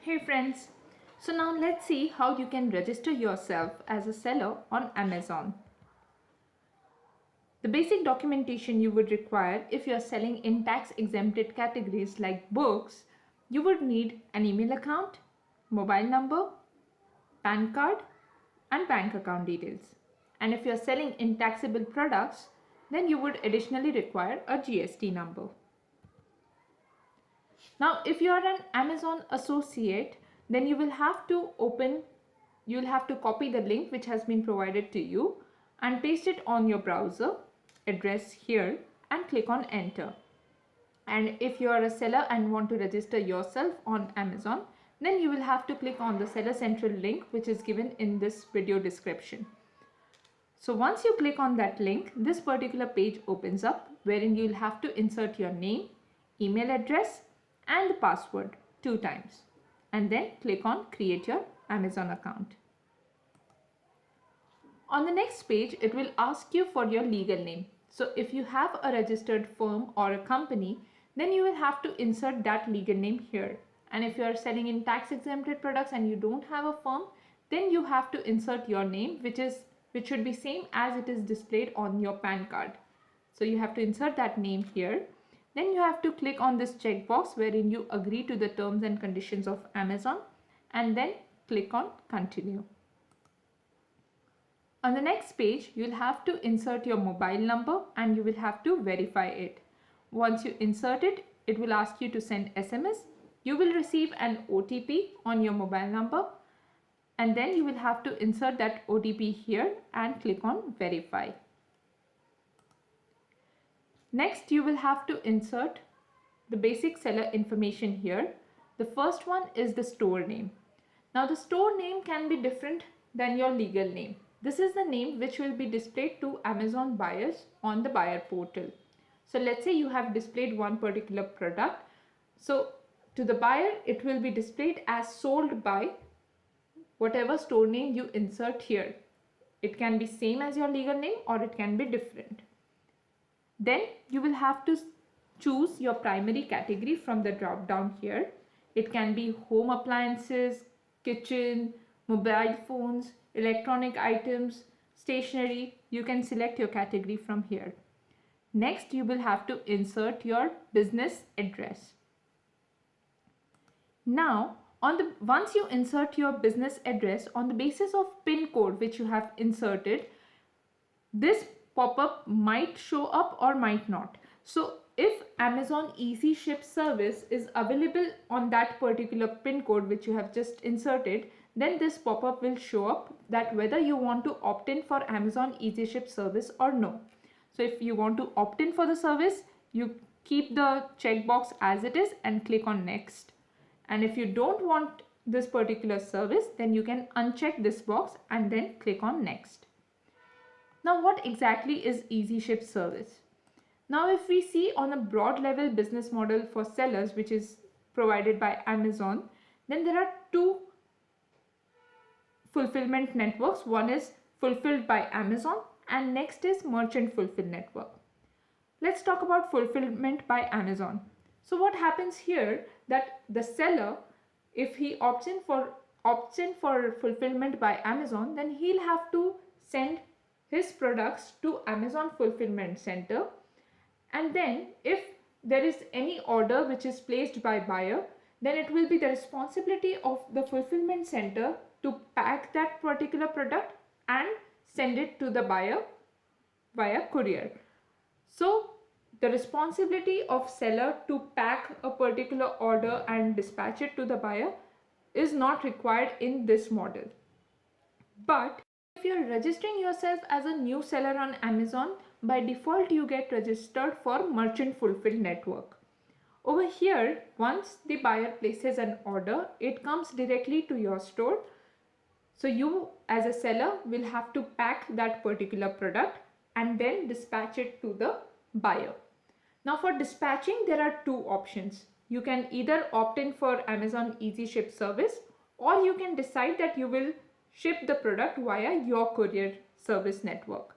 Hey friends, so now let's see how you can register yourself as a seller on Amazon. The basic documentation you would require if you are selling in tax exempted categories like books, you would need an email account, mobile number, PAN card and bank account details. And if you are selling in taxable products, then you would additionally require a GST number. Now, if you are an Amazon associate, then you'll have to copy the link which has been provided to you and paste it on your browser address here and click on enter. And if you are a seller and want to register yourself on Amazon, then you will have to click on the Seller Central link which is given in this video description. So once you click on that link, this particular page opens up wherein you'll have to insert your name, email address and the password 2 times and then click on create your Amazon account. On the next page, it will ask you for your legal name. So if you have a registered firm or a company, then you will have to insert that legal name here. And if you are selling in tax exempted products and you don't have a firm, then you have to insert your name which should be same as it is displayed on your PAN card. So you have to insert that name here. Then you have to click on this checkbox wherein you agree to the terms and conditions of Amazon and then click on continue. On the next page, you'll have to insert your mobile number and you will have to verify it. Once you insert it, it will ask you to send SMS. You will receive an OTP on your mobile number and then you will have to insert that OTP here and click on verify. Next, you will have to insert the basic seller information here. The first one is the store name. Now the store name can be different than your legal name. This is the name which will be displayed to Amazon buyers on the buyer portal. So let's say you have displayed one particular product. So to the buyer, it will be displayed as sold by whatever store name you insert here. It can be same as your legal name or it can be different. Then you will have to choose your primary category from the drop down here. It can be home appliances, kitchen, mobile phones, electronic items, stationery. You can select your category from here. Next, you will have to insert your business address. Now, once you insert your business address on the basis of PIN code which you have inserted, this pop-up might show up or might not. So if Amazon Easy Ship service is available on that particular PIN code which you have just inserted, then this pop-up will show up that whether you want to opt in for Amazon Easy Ship service or no. So if you want to opt in for the service, you keep the checkbox as it is and click on next. And if you don't want this particular service, then you can uncheck this box and then click on next. Now, what exactly is Easy Ship service? Now, if we see on a broad level business model for sellers, which is provided by Amazon, then there are two fulfillment networks. One is fulfilled by Amazon and next is merchant fulfill network. Let's talk about fulfillment by Amazon. So what happens here that the seller, if he opts in for fulfillment by Amazon, then he'll have to send his products to Amazon Fulfillment Center, and then if there is any order which is placed by buyer, then it will be the responsibility of the fulfillment center to pack that particular product and send it to the buyer via courier. So the responsibility of seller to pack a particular order and dispatch it to the buyer is not required in this model. But if you're registering yourself as a new seller on Amazon, by default you get registered for Merchant Fulfill Network. Over here, once the buyer places an order, it comes directly to your store. So you as a seller will have to pack that particular product and then dispatch it to the buyer. Now for dispatching, there are two options. You can either opt in for Amazon Easy Ship service, or you can decide that you will ship the product via your courier service network.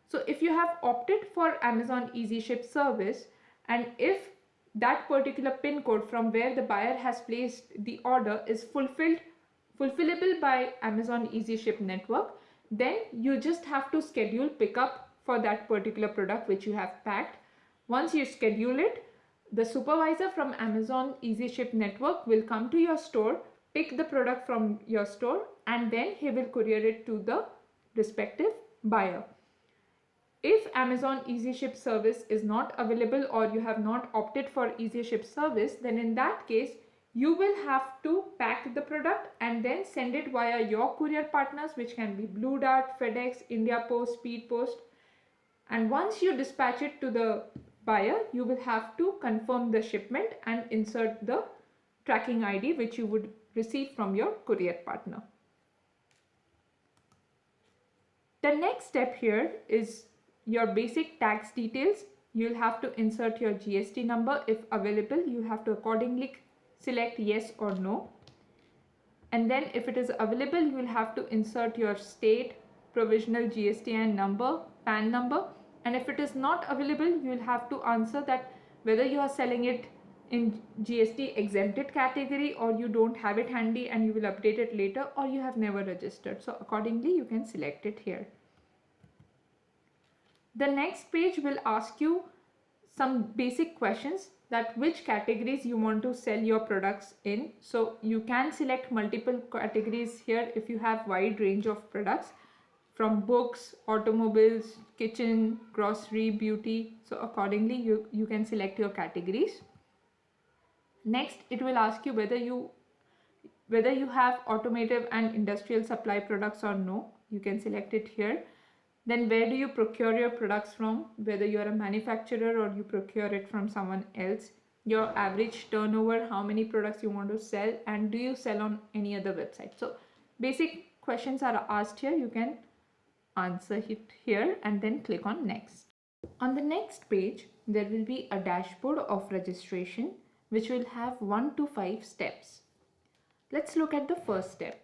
So if you have opted for Amazon Easy Ship service and if that particular pin code from where the buyer has placed the order is fulfillable by Amazon EasyShip network, then you just have to schedule pickup for that particular product which you have packed. Once you schedule it, the supervisor from Amazon EasyShip network will come to your store, pick the product from your store, and then he will courier it to the respective buyer. If Amazon EasyShip service is not available or you have not opted for EasyShip service, then in that case, you will have to pack the product and then send it via your courier partners, which can be Blue Dart, FedEx, India Post, Speed Post. And once you dispatch it to the buyer, you will have to confirm the shipment and insert the tracking ID which you would receive from your courier partner. The next step here is your basic tax details. You'll have to insert your GST number. If available, you have to accordingly select yes or no. And then if it is available, you will have to insert your state, provisional GSTN number, PAN number. And if it is not available, you will have to answer that whether you are selling it in GST exempted category or you don't have it handy and you will update it later, or you have never registered. So accordingly, you can select it here. The next page will ask you some basic questions, that which categories you want to sell your products in. So you can select multiple categories here if you have wide range of products from books, automobiles, kitchen, grocery, beauty. So accordingly you can select your categories. Next, it will ask you whether you have automotive and industrial supply products or no. You can select it here. Then where do you procure your products from, whether you are a manufacturer or you procure it from someone else. Your average turnover, how many products you want to sell, and do you sell on any other website. So basic questions are asked here. You can answer it here and then click on next. On the next page, there will be a dashboard of registration which will have 1 to 5 steps. Let's look at the first step.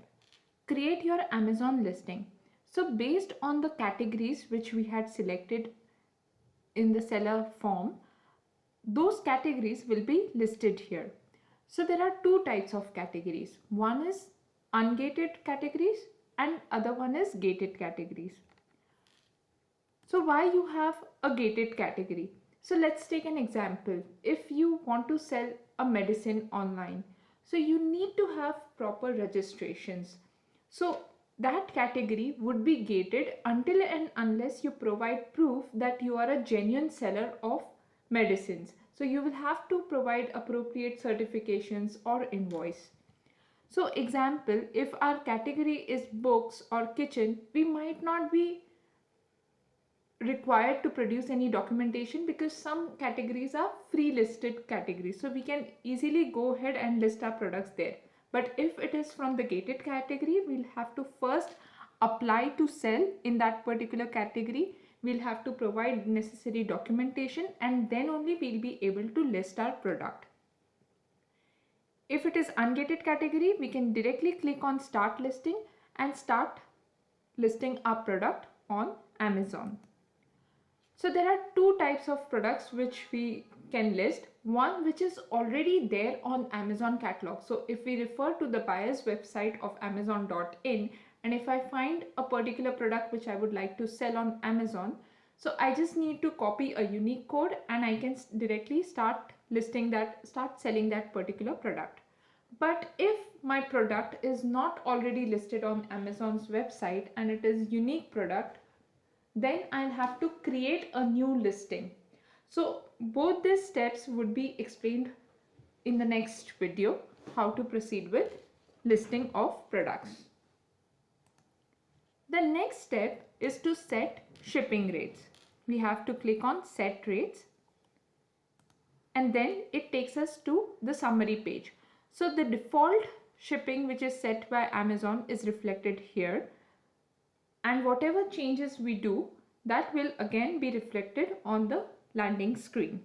Create your Amazon listing. So based on the categories which we had selected in the seller form, those categories will be listed here. So there are two types of categories. One is ungated categories and other one is gated categories. So why you have a gated category? So let's take an example. If you want to sell a medicine online, so you need to have proper registrations. So that category would be gated until and unless you provide proof that you are a genuine seller of medicines. So you will have to provide appropriate certifications or invoice. So example, if our category is books or kitchen, we might not be required to produce any documentation because some categories are free listed categories. So we can easily go ahead and list our products there. But if it is from the gated category, we'll have to first apply to sell in that particular category. We'll have to provide necessary documentation and then only we'll be able to list our product. If it is ungated category, we can directly click on start listing and start listing our product on Amazon. So there are two types of products which we can list. One which is already there on Amazon catalog. So if we refer to the buyer's website of Amazon.in, and if I find a particular product which I would like to sell on Amazon, so I just need to copy a unique code and I can directly start selling that particular product. But if my product is not already listed on Amazon's website and it is unique product, then I'll have to create a new listing. So both these steps would be explained in the next video, how to proceed with listing of products. The next step is to set shipping rates. We have to click on set rates and then it takes us to the summary page. So the default shipping which is set by Amazon is reflected here, and whatever changes we do, that will again be reflected on the landing screen.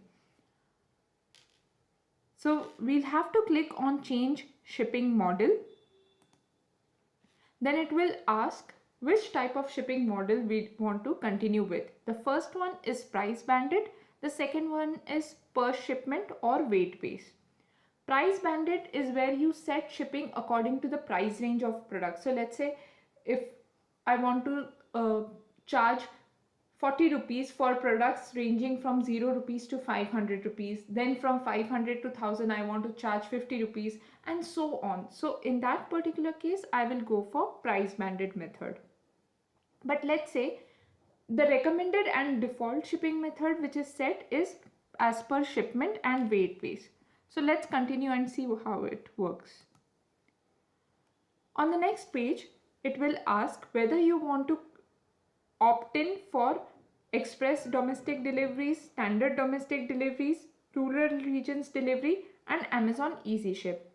So we'll have to click on change shipping model. Then it will ask which type of shipping model we want to continue with. The first one is price banded. The second one is per shipment or weight base. Price banded is where you set shipping according to the price range of products. So let's say if I want to charge 40 rupees for products ranging from 0 rupees to 500 rupees, then from 500 to 1000 I want to charge 50 rupees, and so on. So in that particular case I will go for price banded method. But let's say the recommended and default shipping method which is set is as per shipment and weight base. So let's continue and see how it works. On the next page, it will ask whether you want to opt in for express domestic deliveries, standard domestic deliveries, rural regions delivery, and Amazon Easy Ship.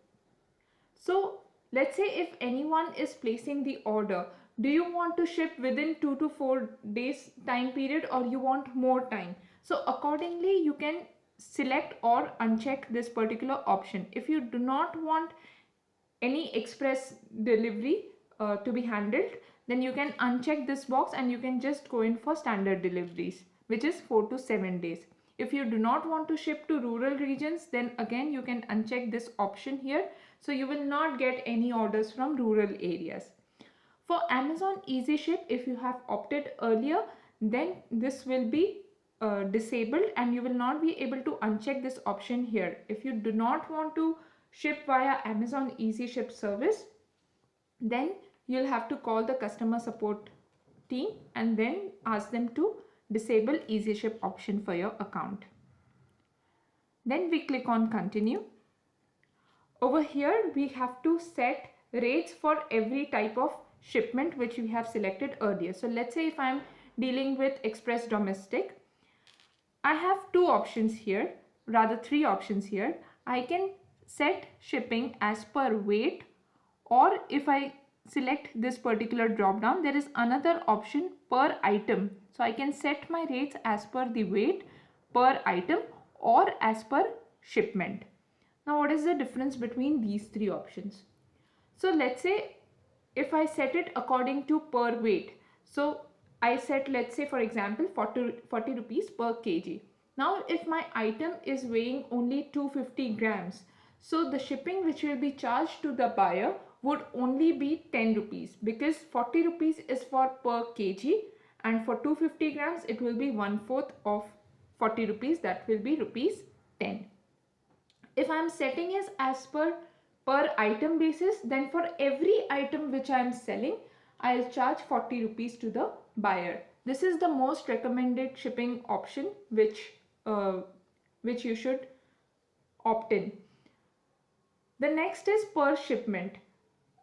So let's say if anyone is placing the order, do you want to ship within 2 to 4 days time period, or you want more time? So accordingly you can select or uncheck this particular option. If you do not want any express delivery to be handled, then you can uncheck this box and you can just go in for standard deliveries, which is 4 to 7 days. If you do not want to ship to rural regions, then again you can uncheck this option here, so you will not get any orders from rural areas. For Amazon Easy Ship, if you have opted earlier, then this will be disabled and you will not be able to uncheck this option here. If you do not want to ship via Amazon Easy Ship service, then you'll have to call the customer support team and then ask them to disable Easy Ship option for your account. Then we click on continue. Over here we have to set rates for every type of shipment which we have selected earlier. So let's say if I'm dealing with express domestic, I have two options here, rather three options here. I can set shipping as per weight, or if I select this particular drop down, there is another option per item. So I can set my rates as per the weight per item or as per shipment. Now what is the difference between these three options? So let's say if I set it according to per weight, so I set, let's say for example 40 rupees per kg. Now if my item is weighing only 250 grams, so the shipping which will be charged to the buyer would only be 10 rupees, because 40 rupees is for per kg and for 250 grams it will be 1/4 of 40 rupees, that will be rupees 10. If I am setting it as per item basis, then for every item which I am selling, I'll charge 40 rupees to the buyer. This is the most recommended shipping option which you should opt in. The next is per shipment.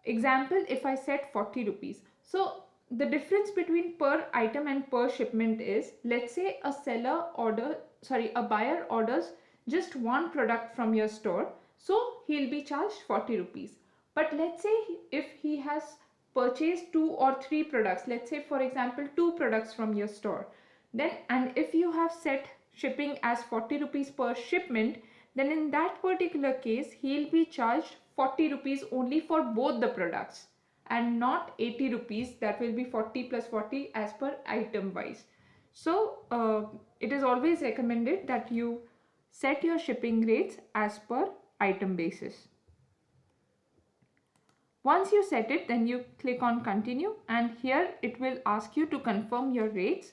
Example, if I set 40 rupees. So the difference between per item and per shipment is, let's say a buyer orders just one product from your store, so he'll be charged 40 rupees. But let's say if he has purchased 2 or 3 products, let's say for example 2 products from your store, then, and if you have set shipping as 40 rupees per shipment, then in that particular case he'll be charged 40 rupees only for both the products and not 80 rupees, that will be 40 plus 40 as per item wise. So it is always recommended that you set your shipping rates as per item basis. Once you set it, then you click on continue, and here it will ask you to confirm your rates,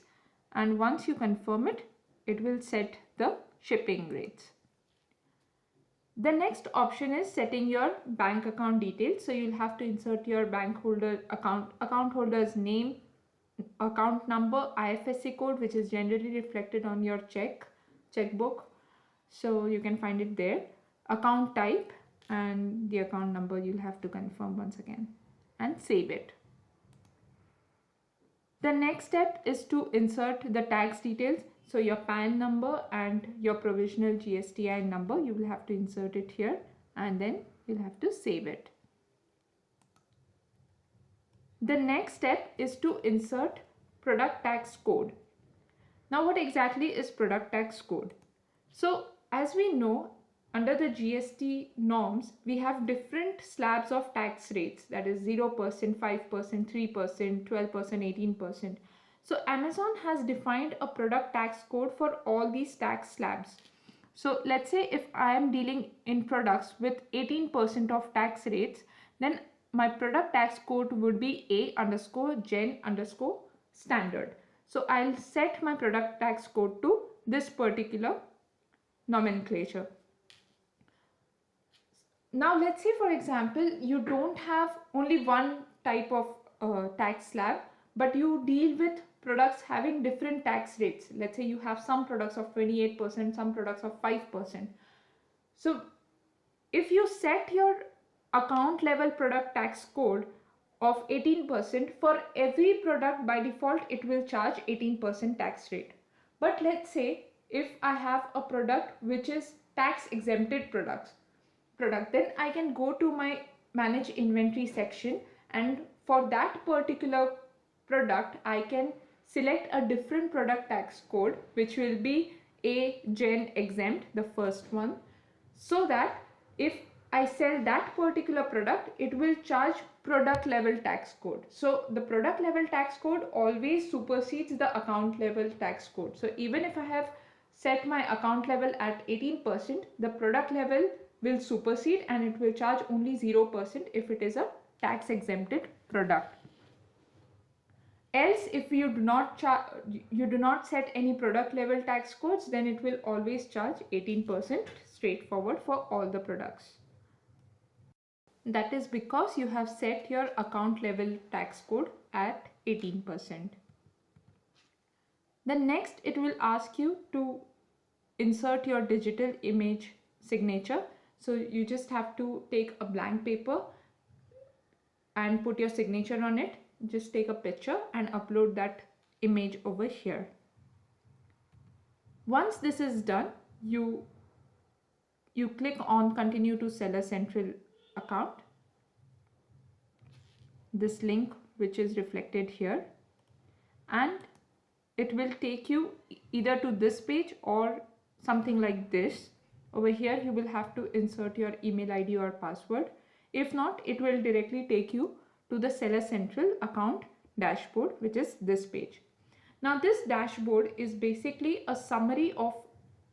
and once you confirm it, it will set the shipping rates. The next option is setting your bank account details. So you'll have to insert your account holder's name, account number, IFSC code, which is generally reflected on your checkbook. So you can find it there. Account type and the account number you'll have to confirm once again and save it. The next step is to insert the tax details. So your PAN number and your provisional GSTI number, you will have to insert it here, and then you'll have to save it. The next step is to insert product tax code. Now what exactly is product tax code? So as we know, under the GST norms, we have different slabs of tax rates, that is 0%, 5%, 3%, 12%, 18%. So Amazon has defined a product tax code for all these tax slabs. So let's say if I am dealing in products with 18% of tax rates, then my product tax code would be A_Gen_standard. So I'll set my product tax code to this particular nomenclature. Now let's say, for example, you don't have only one type of tax slab, but you deal with products having different tax rates. Let's say you have some products of 28%, some products of 5%. So if you set your account level product tax code of 18%, for every product by default it will charge 18% tax rate. But let's say if I have a product which is tax exempted product, then I can go to my manage inventory section, and for that particular product I can select a different product tax code which will be A_Gen exempt, the first one, so that if I sell that particular product, it will charge product level tax code. So the product level tax code always supersedes the account level tax code. So even if I have set my account level at 18%, the product level will supersede and it will charge only 0% if it is a tax exempted product. Else, if you do not set any product level tax codes, then it will always charge 18% straightforward for all the products. That is because you have set your account level tax code at 18%. Then next it will ask you to insert your digital image signature. So you just have to take a blank paper and put your signature on it. Just take a picture and upload that image over here. Once this is done, you click on continue to Seller Central account, this link which is reflected here, and it will take you either to this page or something like this. Over here you will have to insert your email ID or password. If not, it will directly take you to the Seller Central account dashboard, which is this page. Now this dashboard is basically a summary of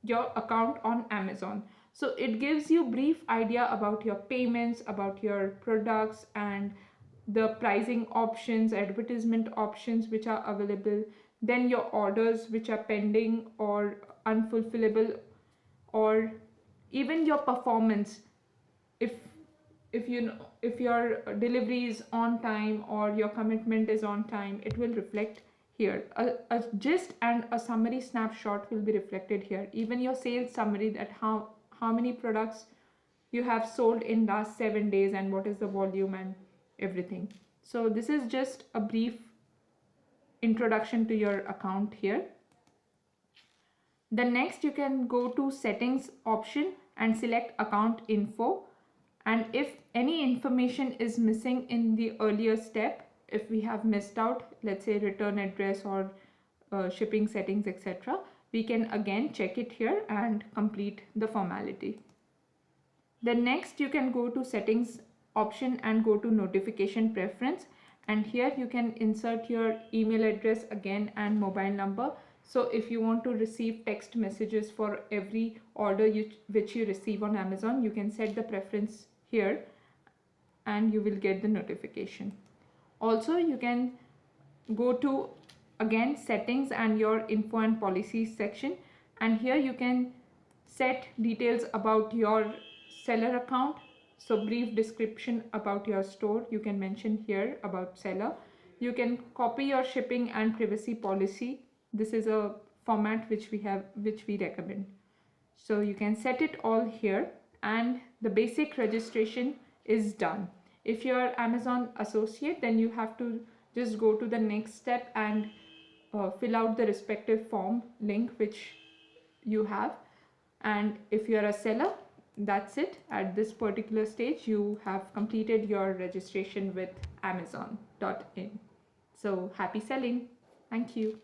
your account on Amazon. So it gives you brief idea about your payments, about your products, and the pricing options, advertisement options which are available, then your orders which are pending or unfulfillable, or even your performance. If your delivery is on time or your commitment is on time, it will reflect here. A gist and a summary snapshot will be reflected here. Even your sales summary, that how many products you have sold in last 7 days and what is the volume and everything. So this is just a brief introduction to your account here. Then next you can go to settings option and select account info, and if any information is missing in the earlier step, if we have missed out, let's say return address or shipping settings, etc., we can again check it here and complete the formality. Then next you can go to settings option and go to notification preference, and here you can insert your email address again and mobile number. So if you want to receive text messages for every order which you receive on Amazon, you can set the preference here and you will get the notification. Also you can go to again settings and your info and policies section, and here you can set details about your seller account. So brief description about your store you can mention here about seller. You can copy your shipping and privacy policy. This is a format which we recommend. So you can set it all here, and the basic registration is done. If you are Amazon associate, then you have to just go to the next step and fill out the respective form link which you have. And if you are a seller, that's it. At this particular stage you have completed your registration with Amazon.in. So happy selling. Thank you.